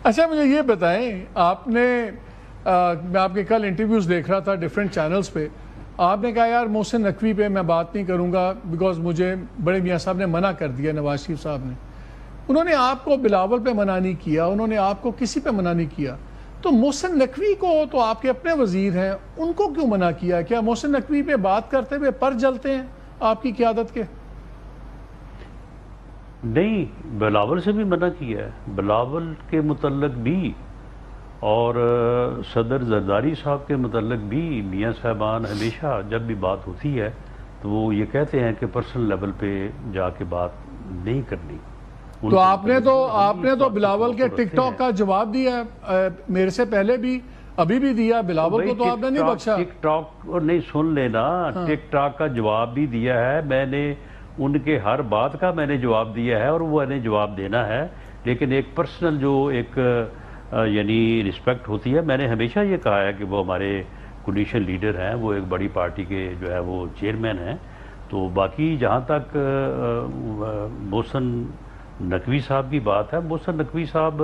اچھا مجھے یہ بتائیں، آپ نے میں آپ کے کل انٹرویوز دیکھ رہا تھا ڈیفرنٹ چینلز پہ، آپ نے کہا یار محسن نقوی پہ میں بات نہیں کروں گا بیکاز مجھے بڑے میاں صاحب نے منع کر دیا، نواز شریف صاحب نے. انہوں نے آپ کو بلاول پہ منع نہیں کیا، انہوں نے آپ کو کسی پہ منع نہیں کیا، تو محسن نقوی کو تو آپ کے اپنے وزیر ہیں، ان کو کیوں منع کیا؟ کیا محسن نقوی پہ بات کرتے ہوئے پر جلتے ہیں آپ کی قیادت کے؟ نہیں، بلاول سے بھی منع کیا ہے، بلاول کے متعلق بھی اور صدر زرداری صاحب کے متعلق بھی میاں صاحبان ہمیشہ جب بھی بات ہوتی ہے تو وہ یہ کہتے ہیں کہ پرسنل لیول پہ جا کے بات نہیں کرنی. تو آپ نے تو بلاول کے ٹک ٹاک کا جواب دیا ہے، میرے سے پہلے بھی، ابھی بھی دیا. بلاول کو تو آپ نے نہیں بخشا. ٹک ٹاک اور نہیں، سن لینا، ٹک ٹاک کا جواب بھی دیا ہے میں نے، ان کے ہر بات کا میں نے جواب دیا ہے اور وہ انہیں جواب دینا ہے. لیکن ایک پرسنل جو ایک یعنی رسپیکٹ ہوتی ہے، میں نے ہمیشہ یہ کہا ہے کہ وہ ہمارے کنڈیشن لیڈر ہیں، وہ ایک بڑی پارٹی کے جو ہے وہ چیئرمین ہیں. تو باقی جہاں تک محسن نقوی صاحب کی بات ہے، محسن نقوی صاحب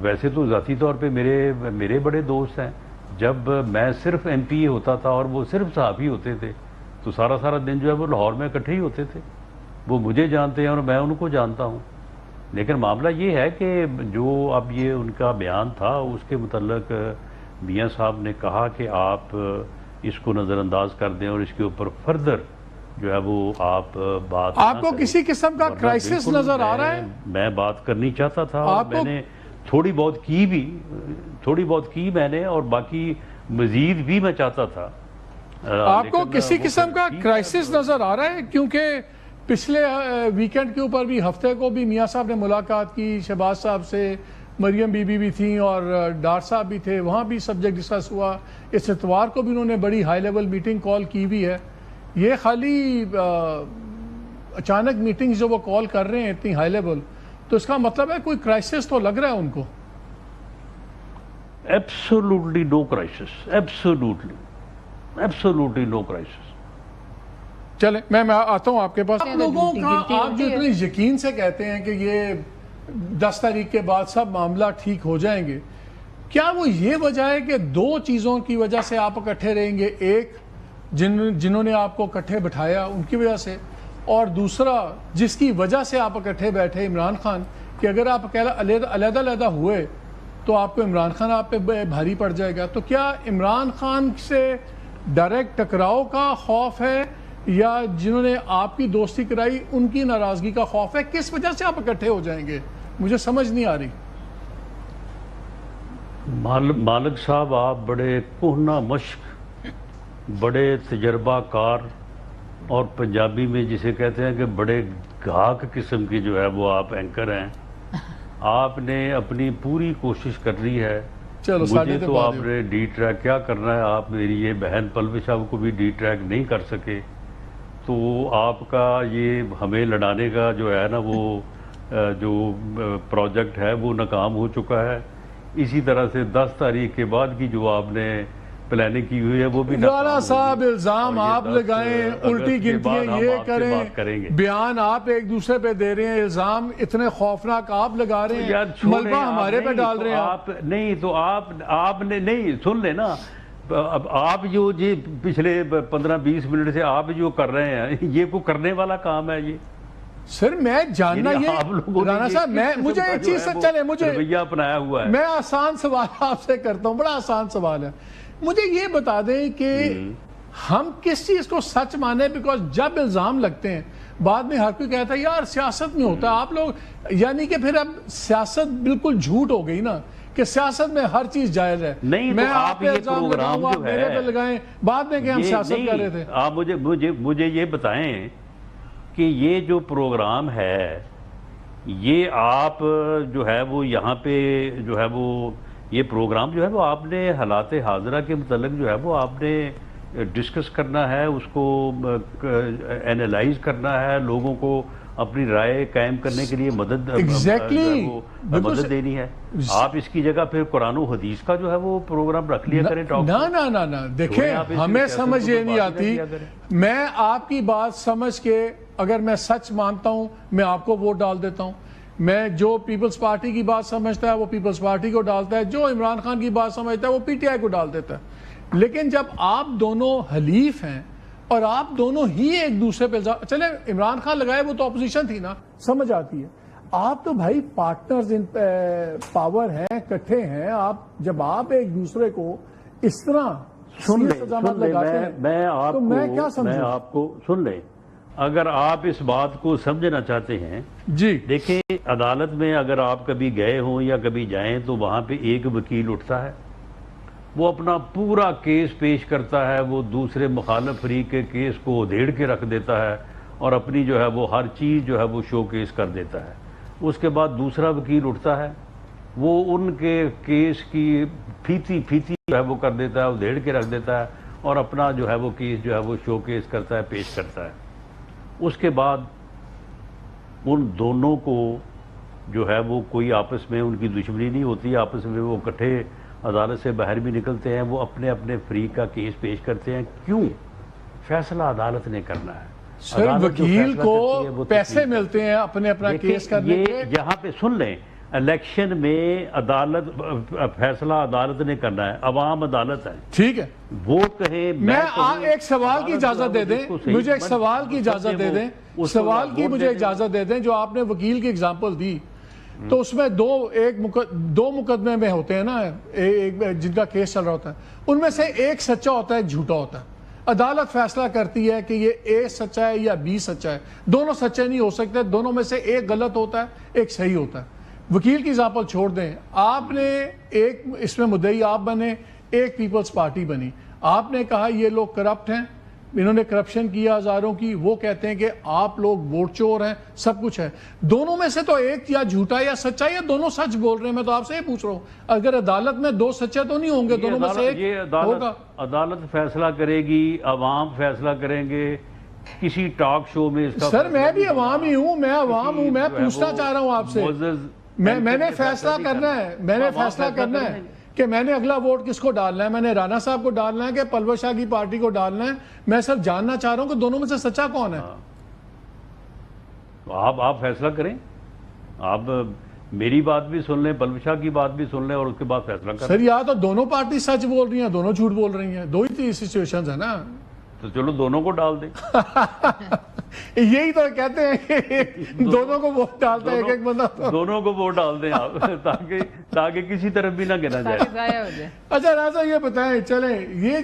ویسے تو ذاتی طور پہ میرے بڑے دوست ہیں. جب میں صرف ایم پی اے ہوتا تھا اور وہ صرف صحافی ہوتے تھے تو سارا دن جو ہے وہ لاہور میں اکٹھے ہی ہوتے تھے. وہ مجھے جانتے ہیں اور میں ان کو جانتا ہوں. لیکن معاملہ یہ ہے کہ جو اب یہ ان کا بیان تھا اس کے متعلق میاں صاحب نے کہا کہ آپ اس کو نظر انداز کر دیں اور اس کے اوپر فردر جو ہے وہ آپ بات آپ کو کسی قسم کا کرائسس نظر آ رہا ہے؟ میں بات کرنی چاہتا تھا، میں نے تھوڑی بہت کی میں نے، اور باقی مزید بھی میں چاہتا تھا. آپ کو کسی قسم کا کرائسس نظر آ رہا ہے؟ کیونکہ پچھلے ویکنڈ کے اوپر بھی، ہفتے کو بھی میاں صاحب نے ملاقات کی شہباز صاحب سے، مریم بی بھی تھیں اور ڈار صاحب بھی تھے، وہاں بھی سبجیکٹ ڈسکس ہوا. اس اتوار کو بھی انہوں نے بڑی ہائی لیول میٹنگ کال کی بھی ہے. یہ خالی اچانک میٹنگ جو وہ کال کر رہے ہیں اتنی ہائی لیول، تو اس کا مطلب ہے کوئی کرائسس تو لگ رہا ہے ان کو. ایبسولوٹلی نو کرائسس، ایبسولوٹلی نو کرائسس. چلیں میں آتا ہوں آپ کے پاس. لوگوں کا آپ جو اتنے یقین سے کہتے ہیں کہ یہ 10 تاریخ کے بعد سب معاملہ ٹھیک ہو جائیں گے، کیا وہ یہ وجہ ہے کہ دو چیزوں کی وجہ سے آپ اکٹھے رہیں گے؟ ایک جنہوں نے آپ کو اکٹھے بٹھایا ان کی وجہ سے، اور دوسرا جس کی وجہ سے آپ اکٹھے بیٹھے عمران خان، کہ اگر آپ علیحدہ ہوئے تو آپ کو عمران خان آپ پہ بھاری پڑ جائے گا. تو کیا عمران خان سے ڈائریکٹ ٹکراؤ کا خوف ہے یا جنہوں نے آپ کی دوستی کرائی ان کی ناراضگی کا خوف ہے؟ کس وجہ سے آپ اکٹھے ہو جائیں گے؟ مجھے سمجھ نہیں آ رہی. مالک صاحب، آپ بڑے کہنہ مشق، بڑے تجربہ کار، اور پنجابی میں جسے کہتے ہیں کہ بڑے گھاک قسم کی جو ہے وہ آپ اینکر ہیں. آپ نے اپنی پوری کوشش کر لی ہے. مجھے تو آپ نے ڈی ٹریک کیا کرنا ہے، آپ میری یہ بہن پلوی صاحب کو بھی ڈی ٹریک نہیں کر سکے. تو آپ کا یہ ہمیں لڑانے کا جو ہے نا وہ جو پروجیکٹ ہے وہ ناکام ہو چکا ہے. اسی طرح سے 10 تاریخ کے بعد کی جو آپ نے پلاننگ کی ہوئی ہے وہ بھی رانا صاحب الزام آپ لگائیں، الٹی گنتیاں یہ کریں، بیان آپ ایک دوسرے پہ دے رہے ہیں، الزام اتنے خوفناک آپ لگا رہے ہیں، ملبہ ہمارے پہ ڈال رہے ہیں. آپ نہیں تو آپ نے نہیں سن لے نا. اب آپ جو جی پچھلے 15-20 منٹ سے آپ جو کر رہے ہیں یہ کوئی کرنے والا کام ہے؟ یہ سر میں جاننا یہ رانا صاحب، مجھے ایک چیز سے چلے، مجھے رویہ اپنایا ہوا ہے. میں آسان سوال آپ سے کرتا ہوں، بڑا آسان سوال ہے. مجھے یہ بتا دیں کہ ہم کس چیز کو سچ مانیں، بیکاز جب الزام لگتے ہیں بعد میں ہر کوئی کہتا ہے یار سیاست میں ہوتا ہے. آپ لوگ یعنی کہ پھر اب سیاست بالکل جھوٹ ہو گئی نا، کہ سیاست میں ہر چیز جائز ہے. نہیں میں تو آپ یہ پروگرام جو ہے میرے پہ لگائیں بعد میں کہ ہم سیاست کر رہے تھے. آپ مجھے یہ بتائیں کہ یہ جو پروگرام ہے یہ آپ جو ہے وہ یہاں پہ جو ہے وہ یہ پروگرام جو ہے وہ آپ نے حالات حاضرہ کے متعلق جو ہے وہ آپ نے ڈسکس کرنا ہے، اس کو اینالائز کرنا ہے، لوگوں کو اپنی رائے قائم کرنے کے لیے مدد دینی ہے. آپ اس کی جگہ پھر قرآن و حدیث کا جو ہے وہ پروگرام رکھ لیا کریں. نہ دیکھیں، ہمیں سمجھ یہ نہیں آتی. میں آپ کی بات سمجھ کے اگر میں سچ مانتا ہوں میں آپ کو ووٹ ڈال دیتا ہوں، میں جو پیپلز پارٹی کی بات سمجھتا ہے وہ پیپلز پارٹی کو ڈالتا ہے, جو عمران خان کی بات سمجھتا ہے وہ پی ٹی آئی کو ڈال دیتا ہے. لیکن جب آپ دونوں حلیف ہیں اور آپ دونوں ہی ایک دوسرے پہ چلے عمران خان لگائے وہ تو اپوزیشن تھی نا, سمجھ آتی ہے. آپ تو بھائی پارٹنرز ان پاور ہیں, اکٹھے ہیں. آپ جب آپ ایک دوسرے کو اس طرح لگاتے ہیں تو میں کیا سمجھوں؟ میں آپ کو سن لیں, اگر آپ اس بات کو سمجھنا چاہتے ہیں جی دیکھیں, عدالت میں اگر آپ کبھی گئے ہوں یا کبھی جائیں تو وہاں پہ ایک وکیل اٹھتا ہے, وہ اپنا پورا کیس پیش کرتا ہے, وہ دوسرے مخالف فریق کے کیس کو ادھیڑ کے رکھ دیتا ہے اور اپنی جو ہے وہ ہر چیز جو ہے وہ شو کیس کر دیتا ہے. اس کے بعد دوسرا وکیل اٹھتا ہے, وہ ان کے کیس کی پھیتی جو ہے وہ کر دیتا ہے, ادھیڑ کے رکھ دیتا ہے اور اپنا جو ہے وہ کیس جو ہے وہ شو کیس کرتا ہے, پیش کرتا ہے. اس کے بعد ان دونوں کو جو ہے وہ کوئی آپس میں ان کی دشمنی نہیں ہوتی, آپس میں وہ اکٹھے عدالت سے باہر بھی نکلتے ہیں, وہ اپنے اپنے فریق کا کیس پیش کرتے ہیں. کیوں؟ فیصلہ عدالت نے کرنا ہے. سر وکیل کو پیسے ملتے ہیں اپنے اپنا کیس کرنے کے. یہاں پہ سن لیں, الیکشن میں عدالت فیصلہ عدالت نے کرنا ہے, عوام عدالت ہے. ٹھیک ہے, وہ کہیں میں ایک سوال کی اجازت دے دیں, مجھے ایک سوال کی اجازت دے دیں, سوال کی مجھے اجازت دے دیں. جو آپ نے وکیل کی اگزامپل دی تو اس میں دو مقدمے میں ہوتے ہیں نا, جن کا کیس چل رہا ہوتا ہے, ان میں سے ایک سچا ہوتا ہے, ایک جھوٹا ہوتا ہے. عدالت فیصلہ کرتی ہے کہ یہ اے سچا ہے یا بی سچا ہے, دونوں سچے نہیں ہو سکتے, دونوں میں سے ایک غلط ہوتا ہے, ایک صحیح ہوتا ہے. وکیل کی اگزامپل چھوڑ دیں, آپ نے ایک اس میں مدعی آپ بنے, ایک پیپلز پارٹی بنی, آپ نے کہا یہ لوگ کرپٹ ہیں, انہوں نے کرپشن کیا ہزاروں کی, وہ کہتے ہیں کہ آپ لوگ ووٹ چور ہیں, سب کچھ ہے. دونوں میں سے تو ایک یا جھوٹا یا سچا, یا دونوں سچ بول رہے ہیں. میں تو آپ سے یہ پوچھ رہا ہوں, اگر عدالت میں دو سچے تو نہیں ہوں گے, دونوں میں سے ایک ہوگا. عدالت فیصلہ کرے گی, عوام فیصلہ کریں گے, کسی ٹاک شو میں اس کا. سر میں بھی عوام ہی ہوں, میں عوام ہوں, میں پوچھنا چاہ رہا ہوں آپ سے, میں نے فیصلہ کرنا ہے, میں نے فیصلہ کرنا ہے کہ میں نے اگلا ووٹ کس کو ڈالنا ہے, میں نے رانا صاحب کو ڈالنا ہے کہ پلوش شاہ کی پارٹی کو ڈالنا ہے. میں صرف جاننا چاہ رہا ہوں کہ دونوں میں سے سچا کون ہے. آپ فیصلہ کریں, آپ میری بات بھی سن لیں, پلوش شاہ کی بات بھی سن لیں اور اس کے بعد فیصلہ کریں. سر یا تو دونوں پارٹی سچ بول رہی ہیں, دونوں جھوٹ بول رہی ہیں, دو ہی سچویشنز ہیں نا. تو چلو دونوں کو ڈال دیں. یہی تو کہتے ہیں کہ دونوں کو ووٹ ڈالتے ہیں, ایک بندہ. دونوں کو ووٹ ڈال دیں آپ, تاکہ کسی طرف بھی نہ گنا جائے. اچھا راجہ یہ بتائیں, چلیں یہ